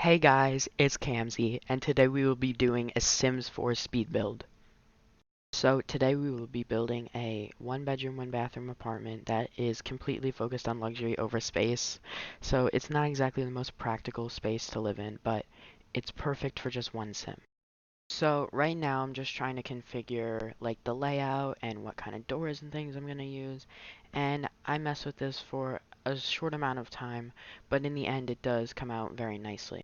Hey guys, it's Kamzy, and today we will be doing a Sims 4 speed build. So today we will be building a one bedroom, one bathroom apartment that is completely focused on luxury over space. So it's not exactly the most practical space to live in, but it's perfect for just one sim. So right now I'm just trying to configure like the layout and what kind of doors and things I'm going to use. And I mess with this for a short amount of time, but in the end it does come out very nicely.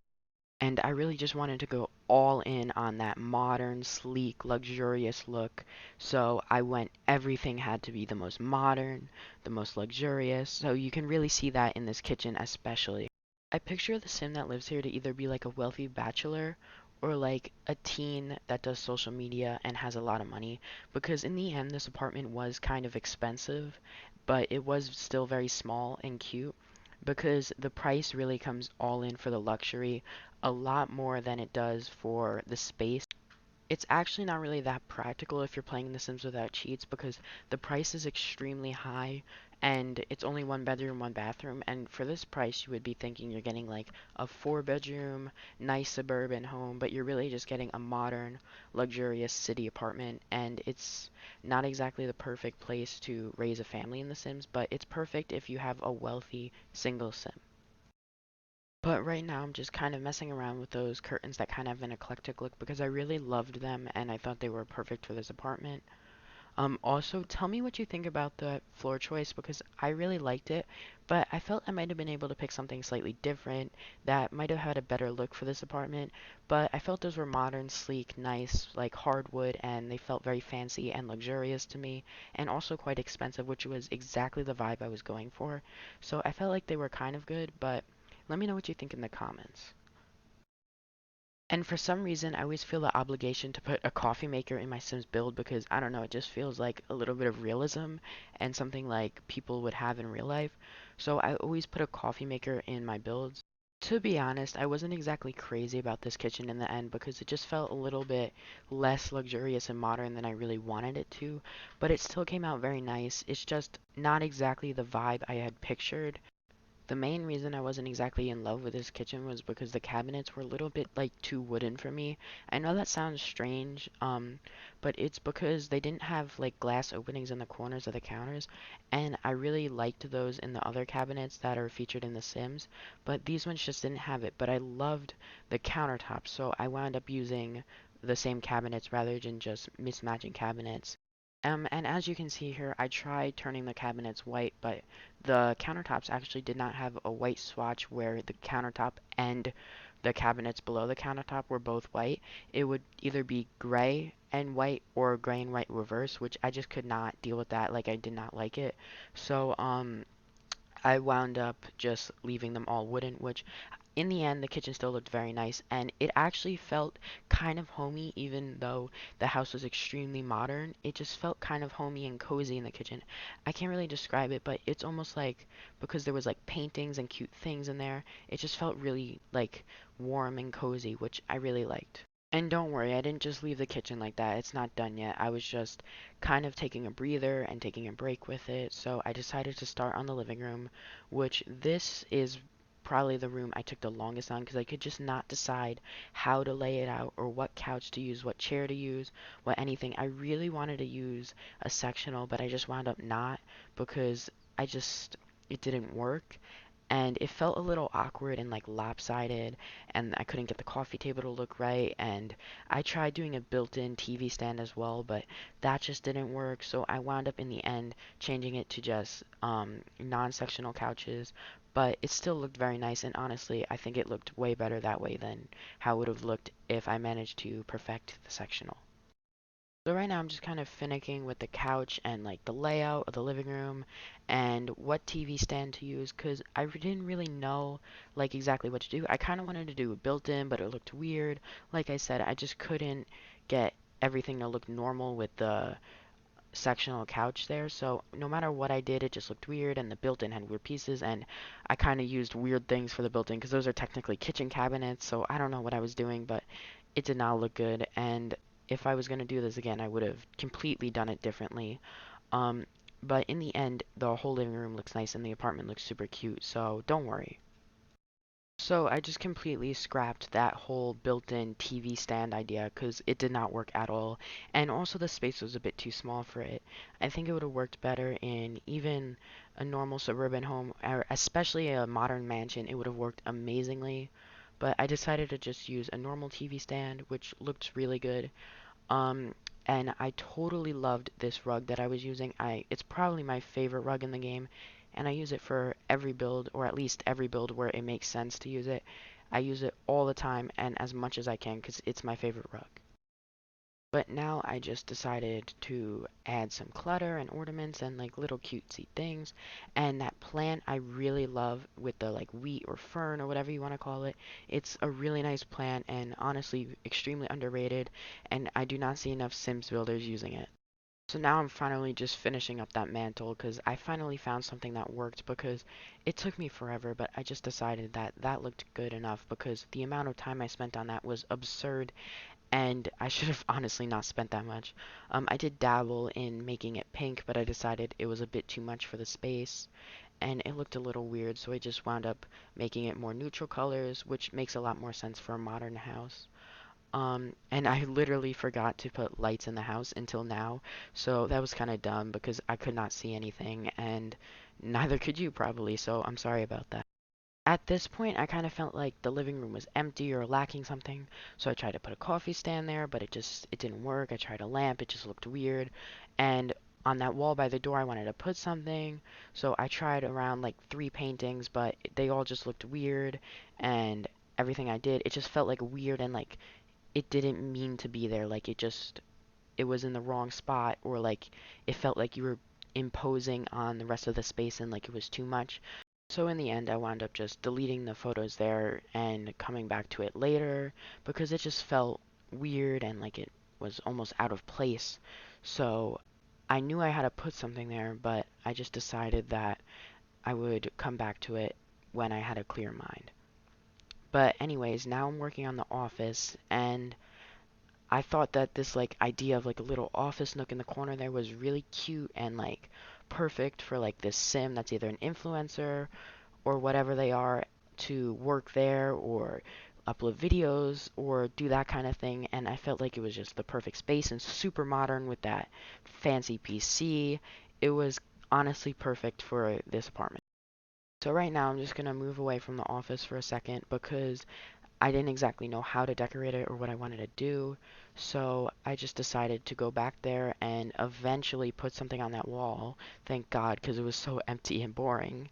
And I really just wanted to go all in on that modern, sleek, luxurious look. So I went, everything had to be the most modern, the most luxurious. So you can really see that in this kitchen, especially. I picture the sim that lives here to either be like a wealthy bachelor or like a teen that does social media and has a lot of money. Because in the end, this apartment was kind of expensive, but it was still very small and cute because the price really comes all in for the luxury a lot more than it does for the space. It's actually not really that practical if you're playing The Sims without cheats because the price is extremely high and it's only one bedroom, one bathroom. And for this price, you would be thinking you're getting like a four bedroom, nice suburban home, but you're really just getting a modern, luxurious city apartment. And it's not exactly the perfect place to raise a family in The Sims, but it's perfect if you have a wealthy single sim. But right now I'm just kind of messing around with those curtains that kind of have an eclectic look because I really loved them and I thought they were perfect for this apartment. Also, tell me what you think about the floor choice because I really liked it, but I felt I might have been able to pick something slightly different that might have had a better look for this apartment. But I felt those were modern, sleek, nice, like hardwood, and they felt very fancy and luxurious to me, and also quite expensive, which was exactly the vibe I was going for. So I felt like they were kind of good, but let me know what you think in the comments. And for some reason, I always feel the obligation to put a coffee maker in my Sims build because I don't know, it just feels like a little bit of realism and something like people would have in real life. So I always put a coffee maker in my builds. To be honest, I wasn't exactly crazy about this kitchen in the end because it just felt a little bit less luxurious and modern than I really wanted it to, but it still came out very nice. It's just not exactly the vibe I had pictured. The main reason I wasn't exactly in love with this kitchen was because the cabinets were a little bit like too wooden for me. I know that sounds strange, but it's because they didn't have like glass openings in the corners of the counters, and I really liked those in the other cabinets that are featured in The Sims, but these ones just didn't have it. But I loved the countertops, so I wound up using the same cabinets rather than just mismatching cabinets. And as you can see here, I tried turning the cabinets white, but the countertops actually did not have a white swatch where the countertop and the cabinets below the countertop were both white. It would either be gray and white or gray and white reverse, which I just could not deal with that. Like I did not like it. So I wound up just leaving them all wooden, which in the end the kitchen still looked very nice and it actually felt kind of homey even though the house was extremely modern. It just felt kind of homey and cozy in the kitchen. I can't really describe it, but it's almost like because there was like paintings and cute things in there, it just felt really like warm and cozy, which I really liked. And don't worry, I didn't just leave the kitchen like that. It's not done yet. I was just kind of taking a breather and taking a break with it. So I decided to start on the living room, which this is probably the room I took the longest on because I could just not decide how to lay it out or what couch to use, what chair to use, what anything. I really wanted to use a sectional, but I just wound up not because it didn't work and it felt a little awkward and like lopsided and I couldn't get the coffee table to look right and I tried doing a built-in TV stand as well but that just didn't work so I wound up in the end changing it to just non-sectional couches but it still looked very nice and honestly I think it looked way better that way than how it would have looked if I managed to perfect the sectional. So right now I'm just kind of finicking with the couch and like the layout of the living room and what TV stand to use because I didn't really know like exactly what to do. I kind of wanted to do a built-in but it looked weird. Like I said, I just couldn't get everything to look normal with the sectional couch there. So no matter what I did, it just looked weird and the built-in had weird pieces and I kind of used weird things for the built-in because those are technically kitchen cabinets. So I don't know what I was doing, but it did not look good. And if I was going to do this again, I would have completely done it differently. Um, but in the end, the whole living room looks nice and the apartment looks super cute. So don't worry. So I just completely scrapped that whole built-in TV stand idea because it did not work at all. And also the space was a bit too small for it. I think it would have worked better in even a normal suburban home, or especially a modern mansion. It would have worked amazingly. But I decided to just use a normal TV stand, which looked really good. Um, and I totally loved this rug that I was using. It's probably my favorite rug in the game, and I use it for every build, or at least every build where it makes sense to use it. I use it all the time and as much as I can because it's my favorite rug. But now I just decided to add some clutter and ornaments and like little cutesy things. And that plant I really love with the like wheat or fern or whatever you want to call it. It's a really nice plant and honestly extremely underrated. And I do not see enough Sims builders using it. So now I'm finally just finishing up that mantle because I finally found something that worked because it took me forever, but I just decided that that looked good enough because the amount of time I spent on that was absurd and I should have honestly not spent that much. I did dabble in making it pink, but I decided it was a bit too much for the space, and it looked a little weird, so I just wound up making it more neutral colors, which makes a lot more sense for a modern house. And I literally forgot to put lights in the house until now, so that was kind of dumb because I could not see anything, and neither could you probably, so I'm sorry about that. At this point, I kind of felt like the living room was empty or lacking something, so I tried to put a coffee stand there, but it didn't work. I tried a lamp, it just looked weird. And on that wall by the door, I wanted to put something, so I tried around like 3 paintings, but they all just looked weird, and everything I did, it just felt like weird and like it didn't mean to be there. Like it was in the wrong spot, or like it felt like you were imposing on the rest of the space and like it was too much. So in the end, I wound up just deleting the photos there and coming back to it later because it just felt weird and like it was almost out of place. So I knew I had to put something there, but I just decided that I would come back to it when I had a clear mind. But anyways, now I'm working on the office and I thought that this like idea of like a little office nook in the corner there was really cute and like perfect for like this sim that's either an influencer or whatever they are to work there or upload videos or do that kind of thing. And I felt like it was just the perfect space and super modern with that fancy PC. It was honestly perfect for this apartment. So right now I'm just going to move away from the office for a second because I didn't exactly know how to decorate it or what I wanted to do. So I just decided to go back there and eventually put something on that wall. Thank God, because it was so empty and boring.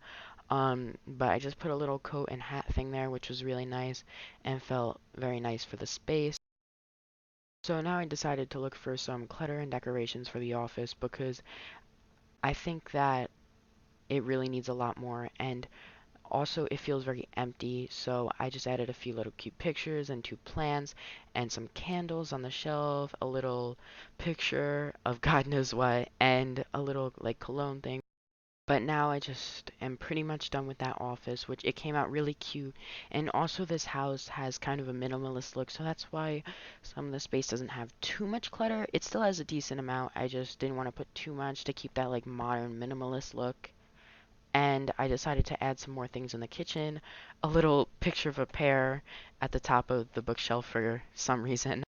But I just put a little coat and hat thing there, which was really nice and felt very nice for the space. So now I decided to look for some clutter and decorations for the office because I think that it really needs a lot more and also it feels very empty. So I just added a few little cute pictures and 2 plants and some candles on the shelf, a little picture of God knows what, and a little like cologne thing. But now I just am pretty much done with that office, which it came out really cute. And also this house has kind of a minimalist look, so that's why some of the space doesn't have too much clutter. It still has a decent amount. I just didn't want to put too much to keep that like modern minimalist look. And I decided to add some more things in the kitchen. A little picture of a pear at the top of the bookshelf for some reason.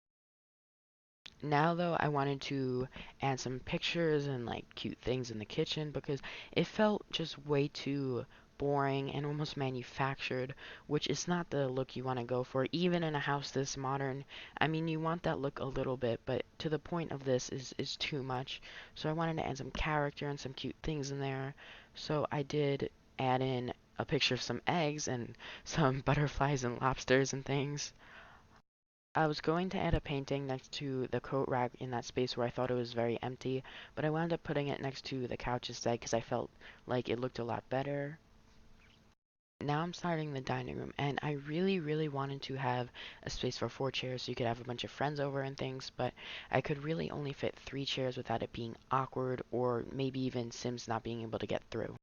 Now though, I wanted to add some pictures and like cute things in the kitchen because it felt just way too boring and almost manufactured, which is not the look you want to go for even in a house this modern. I mean, you want that look a little bit, but to the point of this is too much. So I wanted to add some character and some cute things in there. So I did add in a picture of some eggs and some butterflies and lobsters and things. I was going to add a painting next to the coat rack in that space where I thought it was very empty, but I wound up putting it next to the couch instead because I felt like it looked a lot better. Now I'm starting the dining room, and I really, really wanted to have a space for 4 chairs so you could have a bunch of friends over and things, but I could really only fit 3 chairs without it being awkward or maybe even Sims not being able to get through.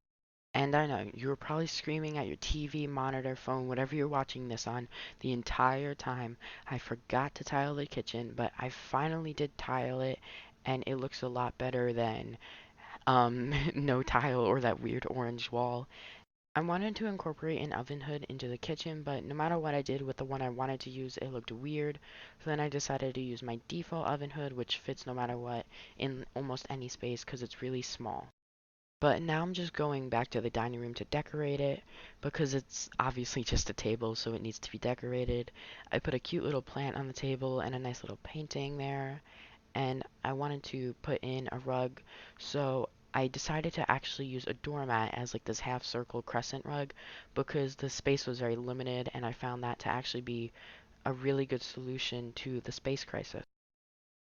And I know you were probably screaming at your TV, monitor, phone, whatever you're watching this on the entire time. I forgot to tile the kitchen, but I finally did tile it, and it looks a lot better than no tile or that weird orange wall. I wanted to incorporate an oven hood into the kitchen, but no matter what I did with the one I wanted to use, it looked weird. So then I decided to use my default oven hood, which fits no matter what in almost any space because it's really small. But now I'm just going back to the dining room to decorate it because it's obviously just a table, so it needs to be decorated. I put a cute little plant on the table and a nice little painting there, and I wanted to put in a rug, so I decided to actually use a doormat as like this half circle crescent rug because the space was very limited, and I found that to actually be a really good solution to the space crisis.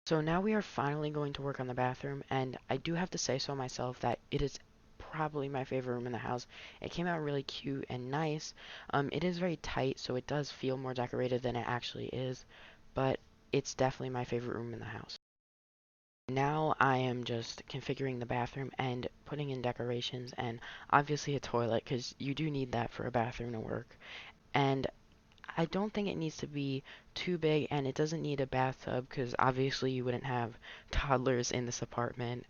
So now we are finally going to work on the bathroom, and I do have to say so myself that it is probably my favorite room in the house. It came out really cute and nice. It is very tight, so it does feel more decorated than it actually is, but it's definitely my favorite room in the house. Now I am just configuring the bathroom and putting in decorations and obviously a toilet because you do need that for a bathroom to work. And I don't think it needs to be too big and it doesn't need a bathtub because obviously you wouldn't have toddlers in this apartment.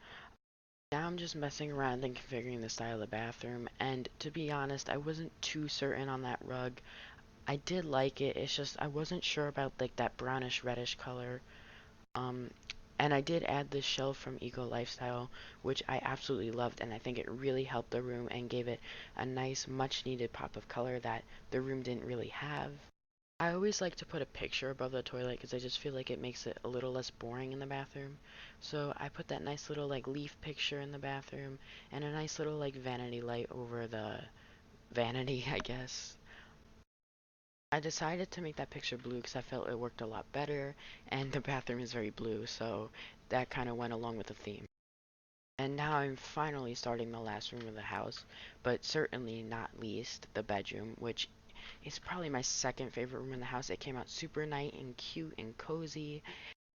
Now I'm just messing around and configuring the style of the bathroom, and to be honest, I wasn't too certain on that rug. I did like it, it's just I wasn't sure about like that brownish reddish color. Um, and I did add this shelf from Eco Lifestyle, which I absolutely loved, and I think it really helped the room and gave it a nice, much needed pop of color that the room didn't really have. I always like to put a picture above the toilet because I just feel like it makes it a little less boring in the bathroom. So I put that nice little like leaf picture in the bathroom and a nice little like vanity light over the vanity, I guess. I decided to make that picture blue because I felt it worked a lot better, and the bathroom is very blue, so that kind of went along with the theme. And now I'm finally starting the last room of the house, but certainly not least, the bedroom, which is probably my second favorite room in the house. It came out super nice and cute and cozy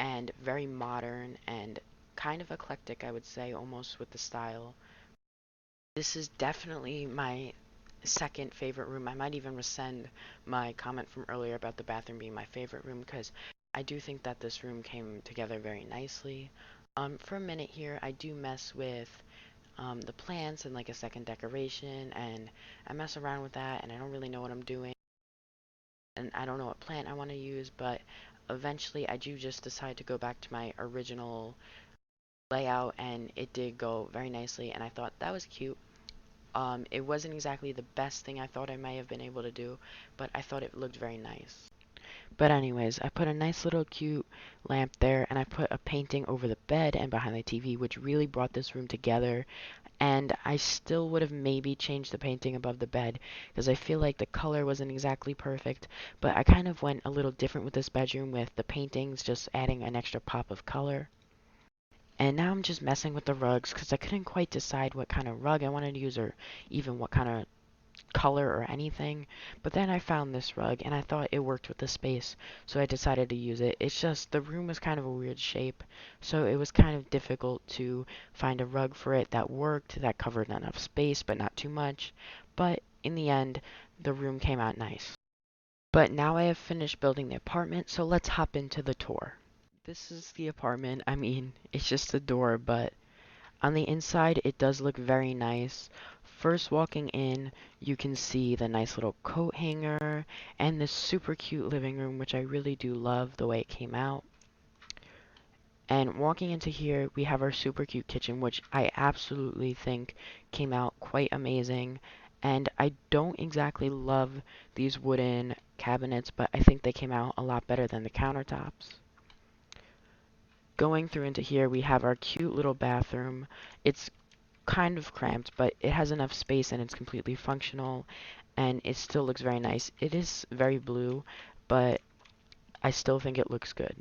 and very modern and kind of eclectic, I would say, almost with the style. This is definitely my second favorite room. I might even rescind my comment from earlier about the bathroom being my favorite room because I do think that this room came together very nicely. For a minute here, I do mess with the plants and like a second decoration, and I mess around with that, and I don't really know what I'm doing, and I don't know what plant I want to use, but eventually I do just decide to go back to my original layout, and it did go very nicely, and I thought that was cute. It wasn't exactly the best thing I thought I might have been able to do, but I thought it looked very nice. But anyways, I put a nice little cute lamp there, and I put a painting over the bed and behind the TV, which really brought this room together. And I still would have maybe changed the painting above the bed, because I feel like the color wasn't exactly perfect, but I kind of went a little different with this bedroom with the paintings just adding an extra pop of color. And now I'm just messing with the rugs because I couldn't quite decide what kind of rug I wanted to use or even what kind of color or anything. But then I found this rug and I thought it worked with the space, so I decided to use it. It's just the room was kind of a weird shape, so it was kind of difficult to find a rug for it that worked, that covered enough space but not too much. But in the end, the room came out nice. But now I have finished building the apartment, so let's hop into the tour. This is the apartment. I mean, it's just a door, but on the inside it does look very nice. First walking in, you can see the nice little coat hanger and this super cute living room, which I really do love the way it came out. And walking into here, we have our super cute kitchen, which I absolutely think came out quite amazing. And I don't exactly love these wooden cabinets, but I think they came out a lot better than the countertops. Going through into here, we have our cute little bathroom. It's kind of cramped, but it has enough space and it's completely functional, and it still looks very nice. It is very blue, but I still think it looks good.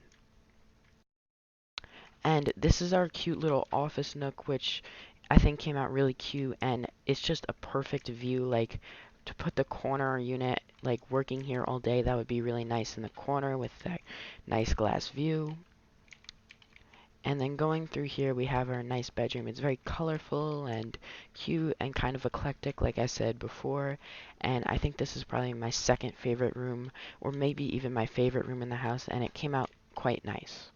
And this is our cute little office nook, which I think came out really cute, and it's just a perfect view. Like, to put the corner unit, like, working here all day, that would be really nice in the corner with that nice glass view. And then going through here, we have our nice bedroom. It's very colorful and cute and kind of eclectic, like I said before. And I think this is probably my second favorite room, or maybe even my favorite room in the house, and it came out quite nice.